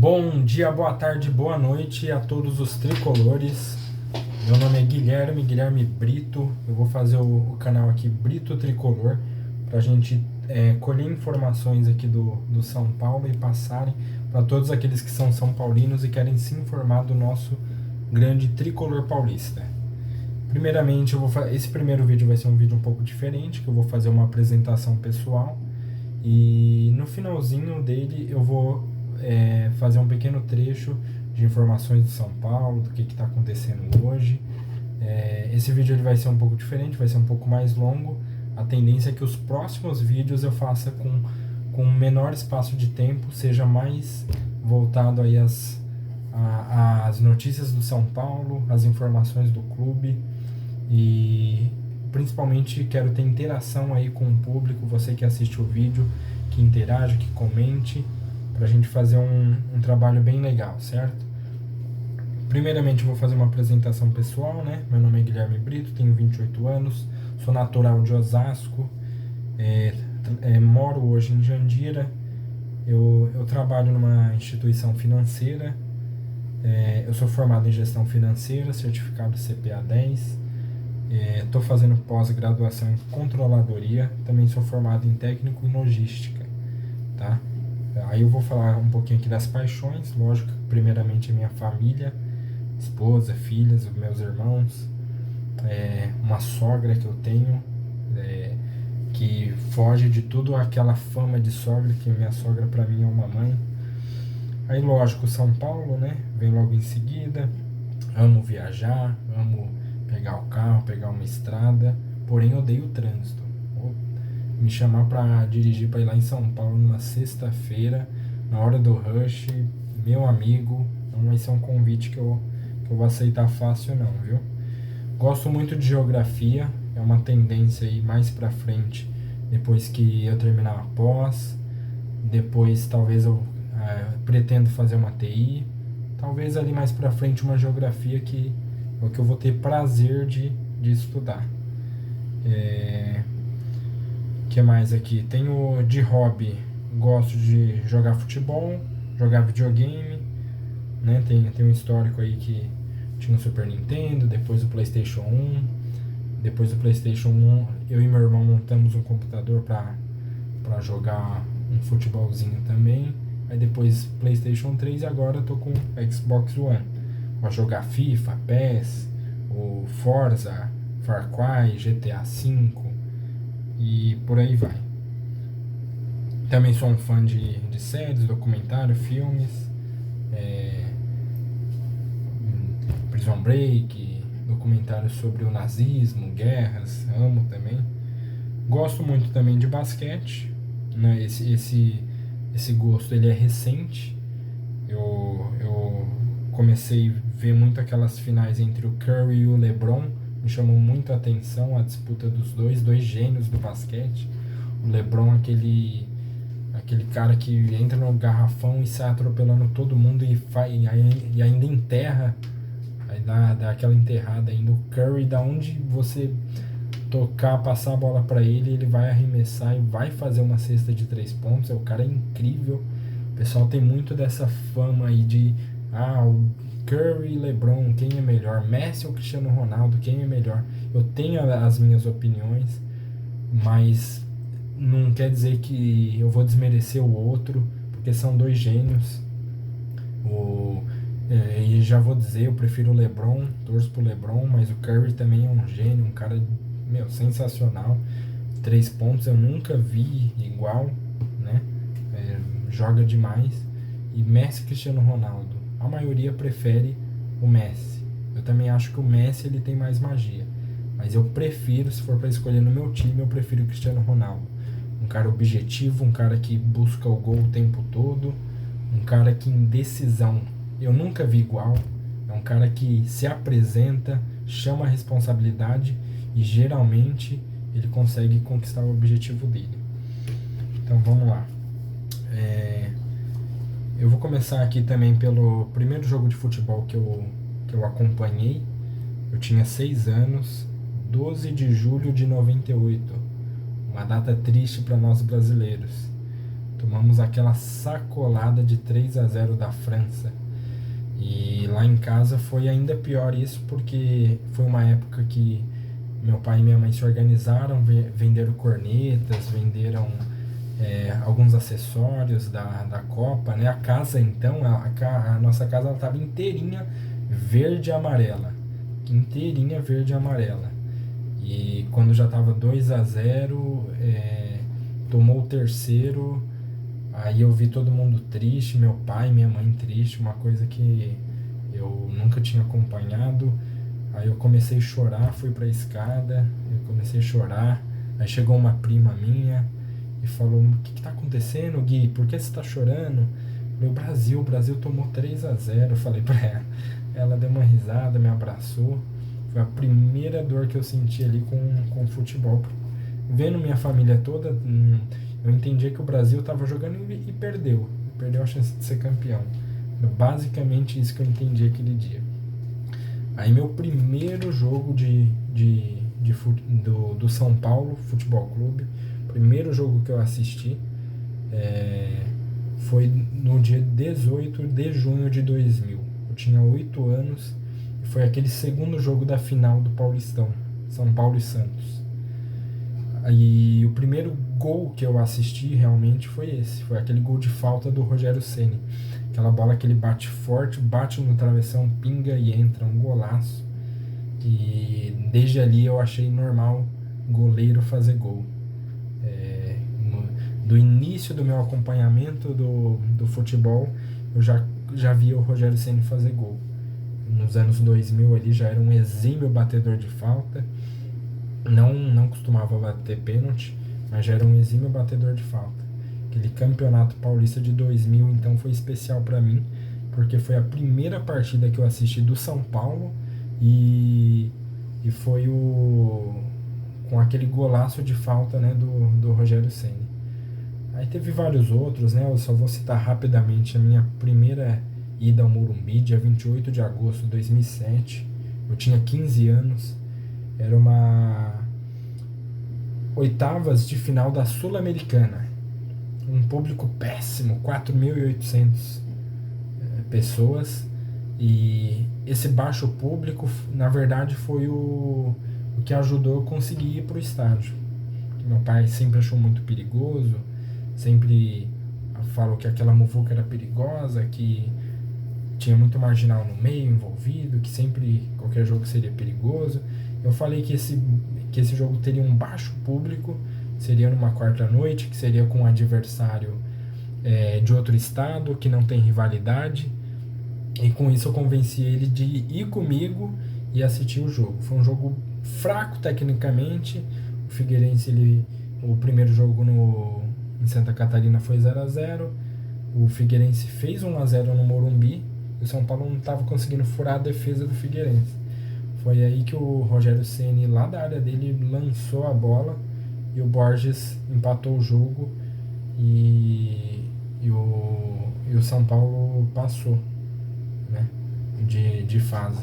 Bom dia, boa tarde, boa noite a todos os tricolores. Meu nome é Guilherme Brito. Eu vou fazer o canal aqui Brito Tricolor para a gente colher informações aqui do São Paulo e passarem para todos aqueles que são São Paulinos e querem se informar do nosso grande tricolor paulista. Primeiramente, esse primeiro vídeo vai ser um vídeo um pouco diferente, que eu vou fazer uma apresentação pessoal e no finalzinho dele eu vou fazer um pequeno trecho de informações do São Paulo, do que está acontecendo hoje. Esse vídeo ele vai ser um pouco diferente, vai ser um pouco mais longo. A tendência é que os próximos vídeos eu faça com menor espaço de tempo, seja mais voltado aí às notícias do São Paulo, as informações do clube e principalmente quero ter interação aí com o público, você que assiste o vídeo, que interaja, que comente, pra gente fazer um trabalho bem legal, certo? Primeiramente eu vou fazer uma apresentação pessoal, né? Meu nome é Guilherme Brito, tenho 28 anos, sou natural de Osasco, moro hoje em Jandira, eu trabalho numa instituição financeira, eu sou formado em gestão financeira, certificado CPA 10, estou fazendo pós-graduação em controladoria, também sou formado em técnico em logística, tá? Aí eu vou falar um pouquinho aqui das paixões, lógico, primeiramente a minha família, esposa, filhas, os meus irmãos, uma sogra que eu tenho, que foge de tudo aquela fama de sogra, que minha sogra pra mim é uma mãe. Aí lógico, São Paulo, né, vem logo em seguida, amo viajar, amo pegar o carro, pegar uma estrada, porém odeio o trânsito. Me chamar para dirigir para ir lá em São Paulo numa sexta-feira, na hora do rush, meu amigo, não vai ser um convite que eu vou aceitar fácil não, viu? Gosto muito de geografia, é uma tendência aí mais para frente, depois que eu terminar a pós, depois talvez eu pretendo fazer uma TI, talvez ali mais para frente uma geografia que é o que eu vou ter prazer de estudar. Que mais aqui? Tenho de hobby, gosto de jogar futebol, jogar videogame, né? Tem um histórico aí que tinha o Super Nintendo, depois o PlayStation 1. Depois do PlayStation 1, eu e meu irmão montamos um computador para jogar um futebolzinho também. Aí depois PlayStation 3 e agora eu tô com Xbox One. Vou jogar FIFA, PES, o Forza, Far Cry, GTA V e por aí vai. Também sou um fã de séries, documentário, filmes, Prison Break, documentários sobre o nazismo, guerras, amo também. Gosto muito também de basquete, né? Esse gosto ele é recente. Eu comecei a ver muito aquelas finais entre o Curry e o LeBron, me chamou muito a atenção a disputa dos dois gênios do basquete. O LeBron, aquele cara que entra no garrafão e sai atropelando todo mundo e ainda enterra, aí dá aquela enterrada ainda. O Curry, da onde você tocar, passar a bola para ele, ele vai arremessar e vai fazer uma cesta de 3 pontos. O cara é incrível. O pessoal tem muito dessa fama aí de o Curry e LeBron, quem é melhor? Messi ou Cristiano Ronaldo, quem é melhor? Eu tenho as minhas opiniões, mas não quer dizer que eu vou desmerecer o outro, porque são dois gênios. E já vou dizer, eu prefiro o LeBron, torço pro LeBron, mas o Curry também é um gênio, um cara, sensacional. 3 pontos eu nunca vi igual, né? Joga demais. E Messi e Cristiano Ronaldo, a maioria prefere o Messi. Eu também acho que o Messi ele tem mais magia, mas eu prefiro, se for para escolher no meu time, eu prefiro o Cristiano Ronaldo. Um cara objetivo, um cara que busca o gol o tempo todo, um cara que em decisão eu nunca vi igual. É um cara que se apresenta, chama a responsabilidade e geralmente ele consegue conquistar o objetivo dele. Então vamos lá. Eu vou começar aqui também pelo primeiro jogo de futebol que eu acompanhei. Eu tinha 6 anos, 12 de julho de 98. Uma data triste para nós brasileiros. Tomamos aquela sacolada de 3-0 da França. E lá em casa foi ainda pior isso, porque foi uma época que meu pai e minha mãe se organizaram, venderam cornetas, venderam alguns acessórios da Copa, né? A casa então, a nossa casa estava inteirinha verde e amarela. Inteirinha verde e amarela. E quando já estava 2-0, tomou o terceiro. Aí eu vi todo mundo triste, meu pai, minha mãe triste, uma coisa que eu nunca tinha acompanhado. Aí eu comecei a chorar, fui pra escada, eu comecei a chorar. Aí chegou uma prima minha e falou: o que tá acontecendo, Gui? Por que você tá chorando? Eu falei: o Brasil tomou 3-0. Eu falei pra ela. Ela deu uma risada, me abraçou. Foi a primeira dor que eu senti ali com futebol. Vendo minha família toda, eu entendia que o Brasil estava jogando e perdeu. Perdeu a chance de ser campeão. Era basicamente isso que eu entendi aquele dia. Aí meu primeiro jogo do São Paulo Futebol Clube, primeiro jogo que eu assisti, foi no dia 18 de junho de 2000. Eu tinha 8 anos e foi aquele segundo jogo da final do Paulistão, São Paulo e Santos. E o primeiro gol que eu assisti realmente foi esse. Foi aquele gol de falta do Rogério Ceni. Aquela bola que ele bate forte, bate no travessão, pinga e entra, um golaço. E desde ali eu achei normal goleiro fazer gol. Do início do meu acompanhamento do futebol, eu já via o Rogério Ceni fazer gol. Nos anos 2000 ele já era um exímio batedor de falta. Não costumava bater pênalti, mas já era um exímio batedor de falta. Aquele campeonato paulista de 2000 então foi especial para mim, porque foi a primeira partida que eu assisti do São Paulo e foi com aquele golaço de falta, né, do Rogério Ceni. Aí teve vários outros, né? Eu só vou citar rapidamente a minha primeira ida ao Morumbi, dia 28 de agosto de 2007. Eu tinha 15 anos. Era uma oitavas de final da Sul-Americana. Um público péssimo, 4.800 pessoas. E esse baixo público, na verdade, foi o que ajudou eu conseguir ir para o estádio. Meu pai sempre achou muito perigoso, sempre falou que aquela muvuca era perigosa, que tinha muito marginal no meio envolvido, que sempre qualquer jogo seria perigoso. Eu falei que esse jogo teria um baixo público, seria numa quarta-noite, que seria com um adversário de outro estado, que não tem rivalidade. E com isso eu convenci ele de ir comigo e assistir o jogo. Foi um jogo fraco tecnicamente. O Figueirense, o primeiro jogo em Santa Catarina foi 0-0. O Figueirense fez 1-0 no Morumbi. E o São Paulo não estava conseguindo furar a defesa do Figueirense. Foi aí que o Rogério Ceni, lá da área dele, lançou a bola e o Borges empatou o jogo e o São Paulo passou, né, de fase.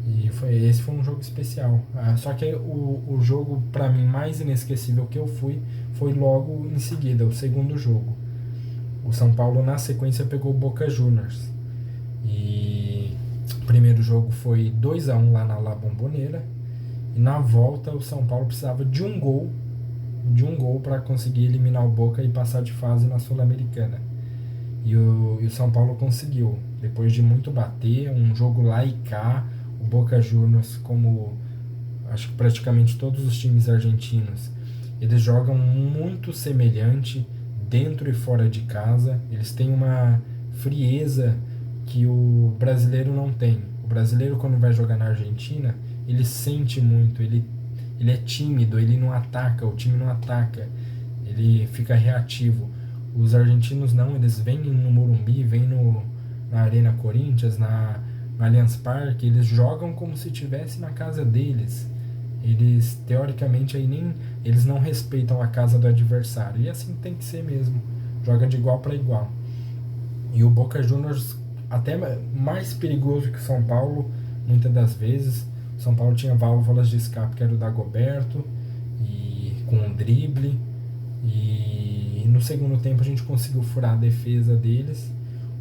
E esse foi um jogo especial. Só que o jogo, para mim, mais inesquecível que eu foi logo em seguida, o segundo jogo. O São Paulo, na sequência, pegou o Boca Juniors. E o primeiro jogo foi 2-1 lá na La Bombonera. E na volta, o São Paulo precisava de um gol para conseguir eliminar o Boca e passar de fase na Sul-Americana. E o São Paulo conseguiu. Depois de muito bater, um jogo lá e cá, o Boca Juniors, como acho que praticamente todos os times argentinos, eles jogam muito semelhante dentro e fora de casa. Eles têm uma frieza que o brasileiro não tem. O brasileiro, quando vai jogar na Argentina, ele sente muito, ele é tímido, ele não ataca, o time não ataca, ele fica reativo. Os argentinos não, eles vêm no Morumbi, vêm na Arena Corinthians, no Allianz Parque, eles jogam como se estivesse na casa deles. Eles, teoricamente, eles não respeitam a casa do adversário. E assim tem que ser mesmo. Joga de igual para igual. E o Boca Juniors, até mais perigoso que o São Paulo, muitas das vezes. O São Paulo tinha válvulas de escape, que era o Dagoberto, e com um drible. E segundo tempo a gente conseguiu furar a defesa deles,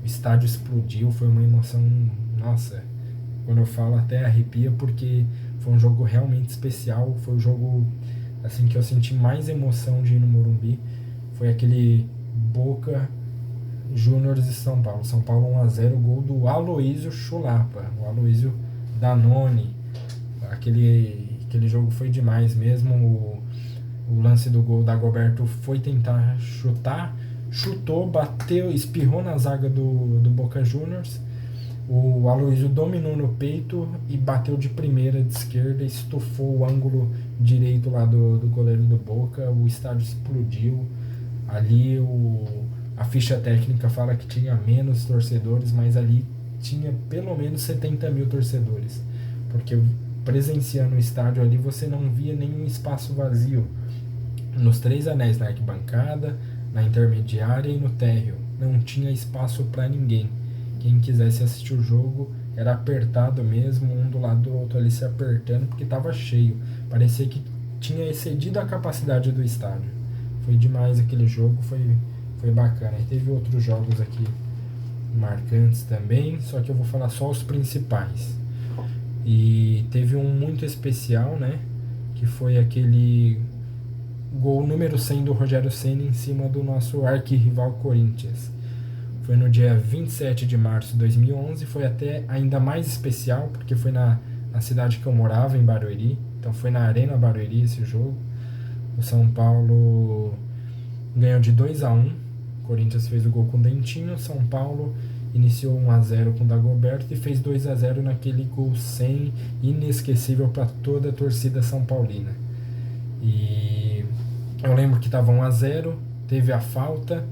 o estádio explodiu, foi uma emoção, nossa, quando eu falo até arrepia, porque foi um jogo realmente especial, foi o jogo assim que eu senti mais emoção de ir no Morumbi, foi aquele Boca Juniors e São Paulo. São Paulo 1-0, gol do Aloísio Chulapa, o Aloísio Danone. Aquele jogo foi demais mesmo. O lance do gol da Dagoberto foi tentar chutar, chutou, bateu, espirrou na zaga do Boca Juniors. O Aloísio dominou no peito e bateu de primeira, de esquerda, estufou o ângulo direito lá do goleiro do Boca. O estádio explodiu. Ali a ficha técnica fala que tinha menos torcedores, mas ali tinha pelo menos 70 mil torcedores. Porque presenciando o estádio ali você não via nenhum espaço vazio. Nos 3 anéis, na arquibancada, na intermediária e no térreo, não tinha espaço para ninguém. Quem quisesse assistir o jogo era apertado mesmo, um do lado do outro ali se apertando, porque estava cheio. Parecia que tinha excedido a capacidade do estádio. Foi demais aquele jogo, foi bacana. E teve outros jogos aqui marcantes também, só que eu vou falar só os principais. E teve um muito especial, né? Que foi aquele gol número 100 do Rogério Ceni em cima do nosso arquirrival Corinthians. Foi no dia 27 de março de 2011, foi até ainda mais especial, porque foi na cidade que eu morava, em Barueri. Então foi na Arena Barueri esse jogo. O São Paulo ganhou de 2-1. O Corinthians fez o gol com o Dentinho. O São Paulo iniciou 1-0 com o Dagoberto e fez 2-0 naquele gol 100, inesquecível para toda a torcida são paulina. E eu lembro que estava 1-0, teve a falta,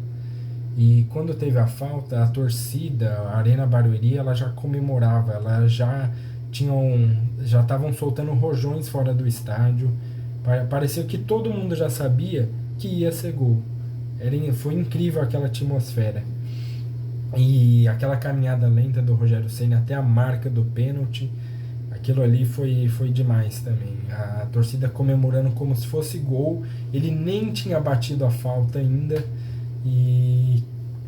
e quando teve a falta, a torcida, a Arena Barueri, ela já comemorava, ela já estavam soltando rojões fora do estádio. Parecia que todo mundo já sabia que ia ser gol. Foi incrível aquela atmosfera. E aquela caminhada lenta do Rogério Ceni até a marca do pênalti, aquilo ali foi demais também. A torcida comemorando como se fosse gol, ele nem tinha batido a falta ainda, e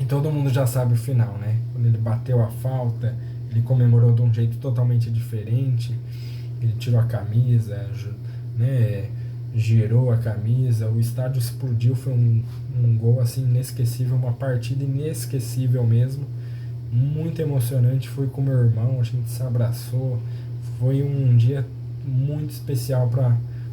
todo mundo já sabe o final, né? Quando ele bateu a falta, ele comemorou de um jeito totalmente diferente, ele tirou a camisa, né? Girou a camisa, o estádio explodiu, foi um gol assim inesquecível, uma partida inesquecível mesmo, muito emocionante. Fui com meu irmão, a gente se abraçou, foi um dia muito especial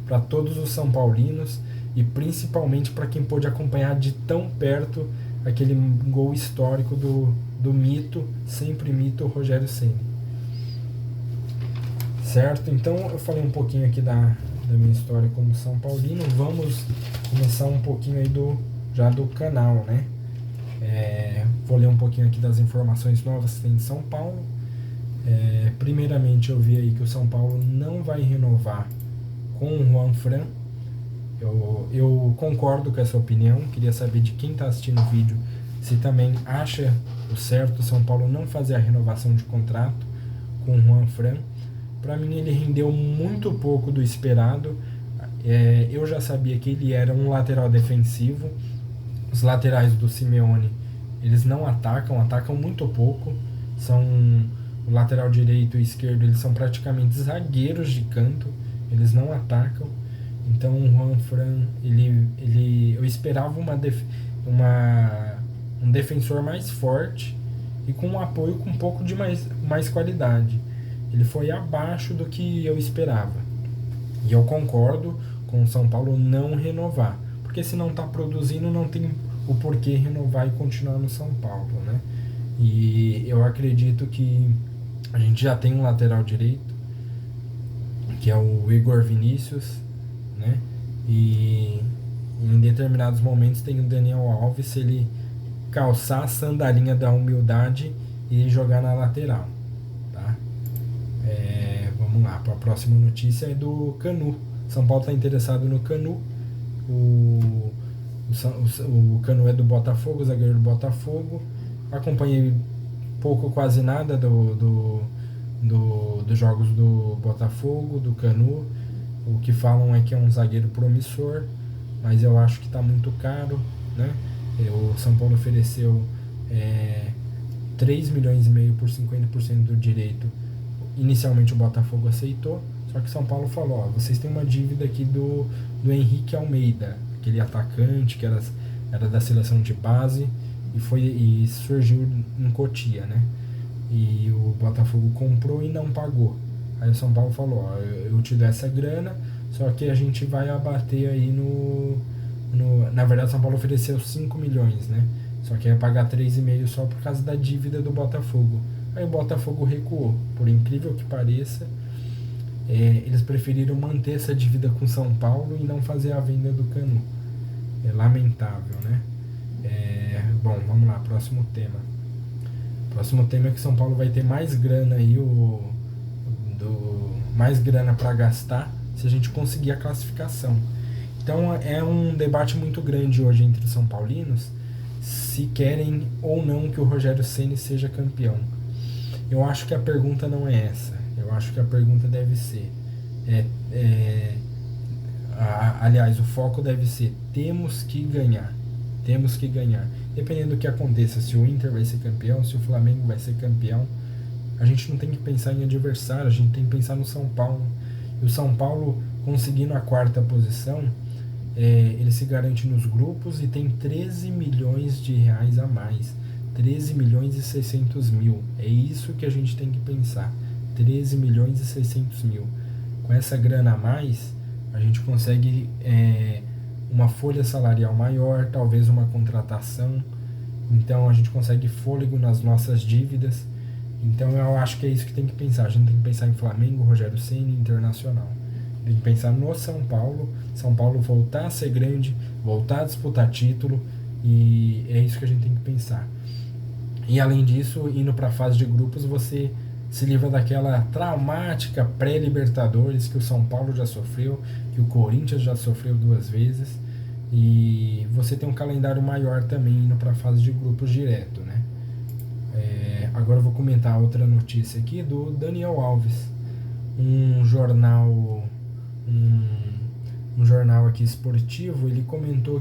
para todos os são paulinos e principalmente para quem pôde acompanhar de tão perto aquele gol histórico do mito, sempre mito, Rogério Ceni. Certo? Então eu falei um pouquinho aqui da minha história como São Paulino. Vamos começar um pouquinho aí do canal, né? Vou ler um pouquinho aqui das informações novas que tem de São Paulo. Primeiramente eu vi aí que o São Paulo não vai renovar com o Juan Fran. Eu concordo com essa opinião. Queria saber de quem está assistindo o vídeo se também acha o certo o São Paulo não fazer a renovação de contrato com o Juan Fran. Para mim ele rendeu muito pouco do esperado. Eu já sabia que ele era um lateral defensivo. Os laterais do Simeone, eles não atacam muito pouco. O lateral direito e esquerdo, eles são praticamente zagueiros de canto, eles não atacam. Então o Juan Fran, eu esperava um defensor mais forte e com um apoio com um pouco de mais qualidade. Ele foi abaixo do que eu esperava. E eu concordo com o São Paulo não renovar, porque se não está produzindo, não tem o porquê renovar e continuar no São Paulo, né? E eu acredito que a gente já tem um lateral direito, que é o Igor Vinícius, né? E em determinados momentos tem o Daniel Alves, se ele calçar a sandalinha da humildade e jogar na lateral, tá? Vamos lá, para a próxima notícia é do Canu. São Paulo está interessado no Canu. O Canu é do Botafogo, zagueiro do Botafogo. Acompanhei pouco, quase nada dos jogos do Botafogo, do Canu. O que falam é que é um zagueiro promissor, mas eu acho que está muito caro, né? O São Paulo ofereceu 3 milhões e meio por 50% do direito. Inicialmente o Botafogo aceitou, só que São Paulo falou, vocês têm uma dívida aqui do Henrique Almeida, aquele atacante que era da seleção de base e surgiu em Cotia, né? E o Botafogo comprou e não pagou. Aí o São Paulo falou, eu te dou essa grana, só que a gente vai abater aí na verdade o São Paulo ofereceu 5 milhões, né? Só que ia pagar 3,5 só por causa da dívida do Botafogo. Aí o Botafogo recuou. Por incrível que pareça, eles preferiram manter essa dívida com São Paulo e não fazer a venda do Canu. É lamentável, né? Bom, vamos lá, próximo tema. Próximo tema é que São Paulo vai ter mais grana aí, mais grana para gastar se a gente conseguir a classificação. Então é um debate muito grande hoje entre os São Paulinos se querem ou não que o Rogério Ceni seja campeão. Eu acho que a pergunta não é essa. Eu acho que a pergunta deve ser aliás, o foco deve ser temos que ganhar. Temos que ganhar. Dependendo do que aconteça, se o Inter vai ser campeão, se o Flamengo vai ser campeão, a gente não tem que pensar em adversário, a gente tem que pensar no São Paulo. E o São Paulo, conseguindo a 4ª posição, ele se garante nos grupos e tem 13 milhões de reais a mais. 13 milhões e 600 mil. É isso que a gente tem que pensar. 13 milhões e 600 mil. Com essa grana a mais, a gente consegue uma folha salarial maior, talvez uma contratação. Então a gente consegue fôlego nas nossas dívidas. Então eu acho que é isso que tem que pensar. A gente tem que pensar em Flamengo, Rogério Ceni, Internacional. Tem que pensar no São Paulo voltar a ser grande, voltar a disputar título, e é isso que a gente tem que pensar. E além disso, indo para a fase de grupos, você se livra daquela traumática pré-Libertadores que o São Paulo já sofreu, que o Corinthians já sofreu 2 vezes, e você tem um calendário maior também indo para a fase de grupos direto, né? Agora eu vou comentar outra notícia aqui do Daniel Alves, um jornal aqui esportivo. Ele comentou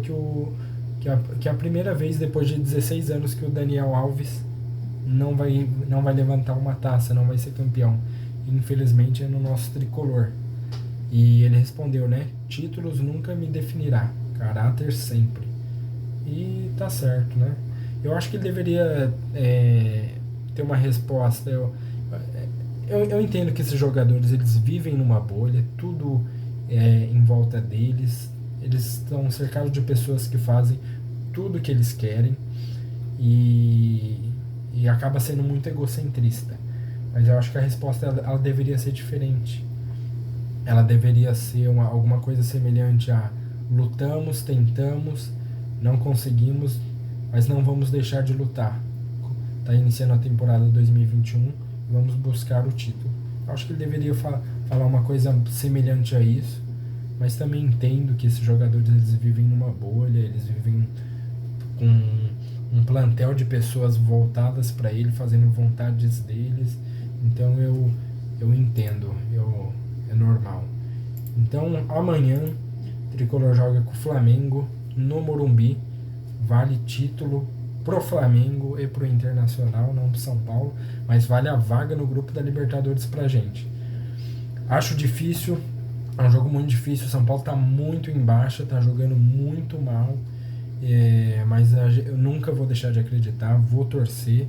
que a primeira vez depois de 16 anos que o Daniel Alves não vai levantar uma taça, não vai ser campeão. Infelizmente é no nosso tricolor. E ele respondeu, né? Títulos nunca me definirá, caráter sempre. E tá certo, né? Eu acho que ele deveria ter uma resposta. Eu entendo que esses jogadores, eles vivem numa bolha, tudo em volta deles, eles estão cercados de pessoas que fazem tudo que eles querem e acaba sendo muito egocentrista. Mas eu acho que a resposta ela deveria ser diferente. Ela deveria ser alguma coisa semelhante a: lutamos, tentamos, não conseguimos, mas não vamos deixar de lutar. Está iniciando a temporada 2021, vamos buscar o título. Eu acho que ele deveria falar uma coisa semelhante a isso, mas também entendo que esses jogadores, eles vivem numa bolha, eles vivem com um plantel de pessoas voltadas para ele, fazendo vontades deles. Então eu entendo, é normal. Então amanhã o Tricolor joga com o Flamengo no Morumbi, vale título pro Flamengo e pro Internacional, não pro São Paulo, mas vale a vaga no grupo da Libertadores pra gente. Acho difícil, é um jogo muito difícil. O São Paulo tá muito em baixa, tá jogando muito mal, mas eu nunca vou deixar de acreditar, vou torcer,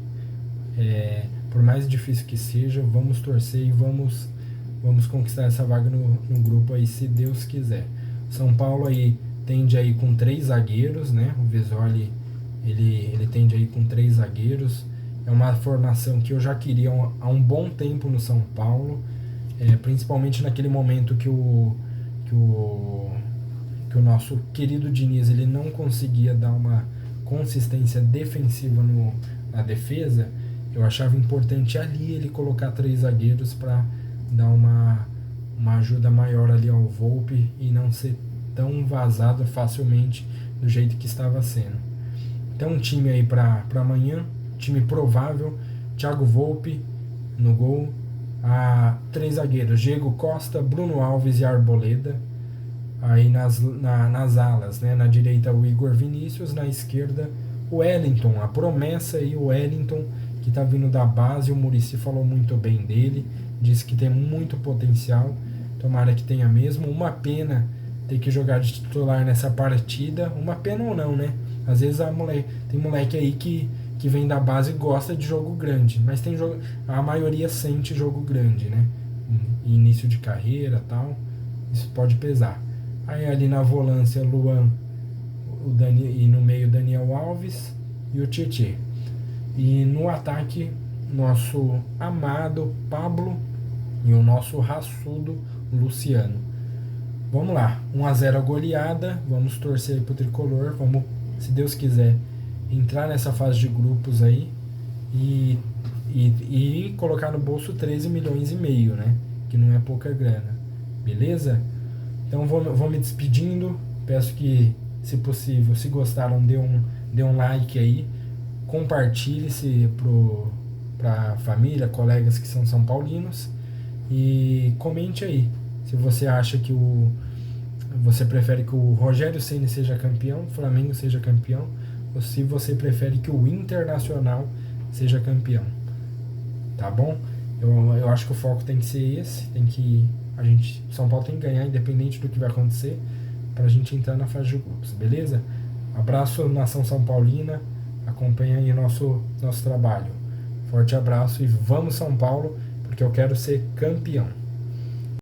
por mais difícil que seja, vamos torcer e vamos conquistar essa vaga no grupo aí, se Deus quiser. São Paulo aí tende aí com 3 zagueiros, né? O Vesoli, ele tende aí com 3 zagueiros. É uma formação que eu já queria há um bom tempo no São Paulo, principalmente naquele momento que o nosso querido Diniz, ele não conseguia dar uma consistência defensiva na defesa. Eu achava importante ali ele colocar 3 zagueiros para dar uma ajuda maior ali ao Volpi e não ser tão vazado facilmente do jeito que estava sendo. Então, um time aí para amanhã, time provável: Thiago Volpi no gol, 3 zagueiros: Diego Costa, Bruno Alves e Arboleda. Aí nas alas, né? Na direita o Igor Vinícius, na esquerda O Wellington, a promessa aí, o Wellington, que tá vindo da base, o Muricy falou muito bem dele, disse que tem muito potencial, tomara que tenha mesmo. Uma pena ter que jogar de titular nessa partida, uma pena ou não, né? Às vezes tem moleque aí que vem da base e gosta de jogo grande, mas a maioria sente jogo grande, né? Início de carreira, tal, isso pode pesar. Aí ali na volância, Luan, e no meio Daniel Alves e o Tietê. E no ataque, nosso amado Pablo e o nosso raçudo Luciano. Vamos lá, 1-0 a goleada, vamos torcer aí pro tricolor, vamos, se Deus quiser, entrar nessa fase de grupos aí e colocar no bolso 13 milhões e meio, né? Que não é pouca grana, beleza? Então vou me despedindo, peço que, se possível, se gostaram, dê um like aí, compartilhe-se pra família, colegas que são São Paulinos e comente aí se você acha que você prefere que o Rogério Ceni seja campeão, o Flamengo seja campeão, ou se você prefere que o Internacional seja campeão, tá bom? Eu acho que o foco tem que ser esse, São Paulo tem que ganhar independente do que vai acontecer pra gente entrar na fase de grupos, beleza? Abraço, nação São Paulina, acompanha aí nosso trabalho. Forte abraço e vamos São Paulo, porque eu quero ser campeão.